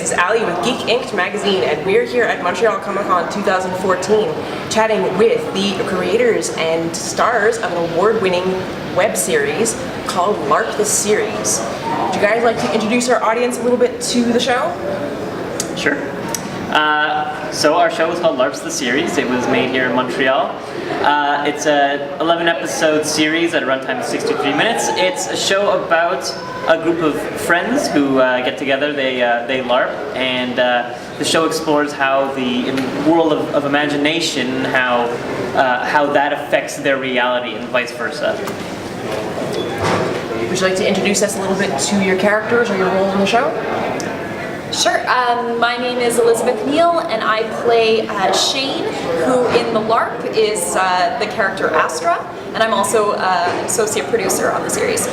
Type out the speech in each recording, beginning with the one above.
this is Ali with Geek Inked Magazine, and we're here at Montreal Comic Con 2014 chatting with the creators and stars of an award-winning web series called LARP The Series. Would you guys like to introduce our audience a little bit to the show? Sure. So our show is called LARPs The Series. It was made here in Montreal. It's an 11-episode series at a runtime of 63 minutes. It's a show about a group of friends who get together, they LARP, and the show explores how in the world of imagination, how that affects their reality and vice versa. Would you like to introduce us a little bit to your characters or your role in the show? Sure. My name is Elizabeth Neal, and I play Shane, who in the LARP is the character Astra, and I'm also an associate producer on the series.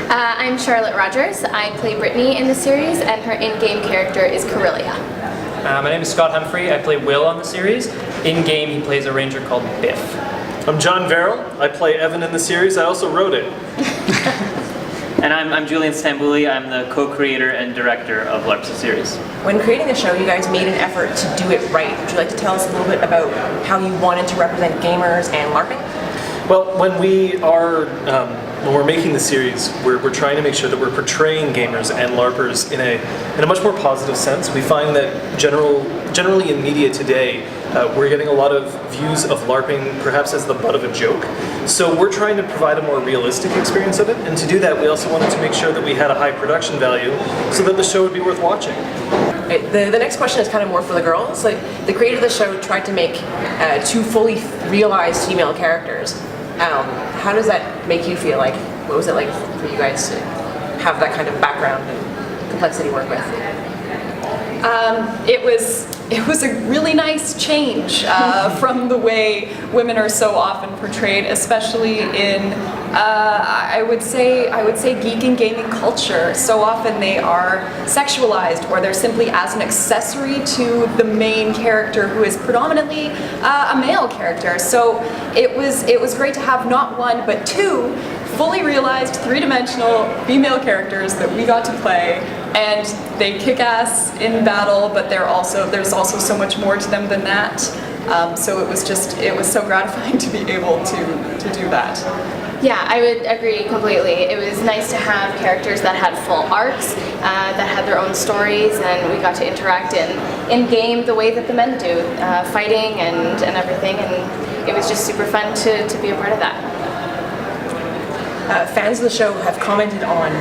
I'm Charlotte Rogers. I play Brittany in the series, and her in-game character is Corellia. My name is Scott Humphrey. I play Will on the series. In-game, he plays a ranger called Biff. I'm John Verrill. I play Evan in the series. I also wrote it. And I'm Julian Stambouli. I'm the co-creator and director of LARPs The Series. When creating the show, you guys made an effort to do it right. Would you like to tell us a little bit about how you wanted to represent gamers and LARPing? Well, when we're making the series, we're trying to make sure that we're portraying gamers and LARPers in a much more positive sense. We find that generally in media today, we're getting a lot of views of LARPing perhaps as the butt of a joke. So we're trying to provide a more realistic experience of it, and to do that we also wanted to make sure that we had a high production value so that the show would be worth watching. The next question is kind of more for the girls. Like, the creator of the show tried to make two fully realized female characters. How does that make you feel? Like, what was it like for you guys to have that kind of background and complexity to work with? It was a really nice change from the way women are so often portrayed, especially in I would say geek and gaming culture. So often they are sexualized, or they're simply as an accessory to the main character, who is predominantly a male character. So it was great to have not one but two fully realized three-dimensional female characters that we got to play, and they kick ass in battle, but there's also so much more to them than that. So it was so gratifying to be able to do that. Yeah, I would agree completely. It was nice to have characters that had full arcs, that had their own stories, and we got to interact in-game the way that the men do, fighting and everything, and it was just super fun to be a part of that. Fans of the show have commented on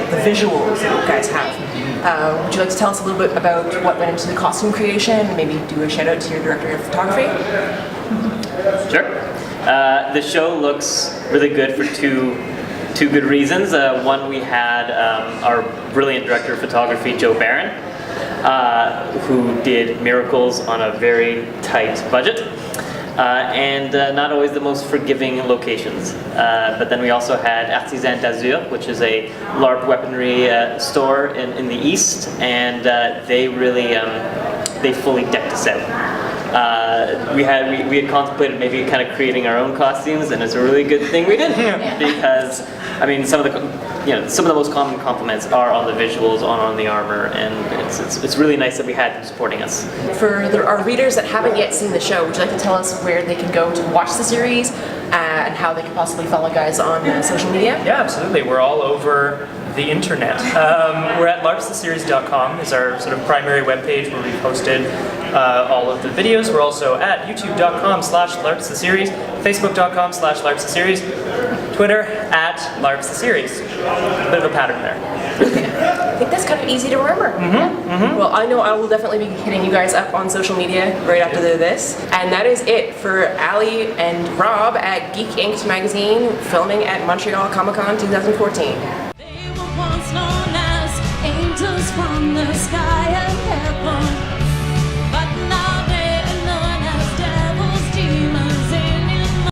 the visuals that you guys have. Would you like to tell us a little bit about what went into the costume creation, and maybe do a shout out to your director of photography? Sure. The show looks really good for two good reasons. One, we had our brilliant director of photography, Joe Barron, who did miracles on a very tight budget. And not always the most forgiving locations. But then we also had Artisan d'Azur, which is a LARP weaponry store in the East, and they really they fully decked us out. We had contemplated maybe kind of creating our own costumes, and it's a really good thing we did, because I mean some of the most common compliments are on the visuals, on the armor, and it's really nice that we had them supporting us. For our readers that haven't yet seen the show, would you like to tell us where they can go to watch the series and how they can possibly follow guys on social media? Yeah, absolutely. We're all over the internet. We're at larpstheseries.com is our sort of primary webpage where we've posted all of the videos. We're also at youtube.com/larpstheseries, facebook.com/larpstheseries, Twitter at larpstheseries. Bit of a pattern there. I think that's kind of easy to remember. Well, I know I will definitely be hitting you guys up on social media right after this. And that is it for Ali and Rob at Geek Inked Magazine, filming at Montreal Comic Con 2014. They were once known as angels from the sky of heaven.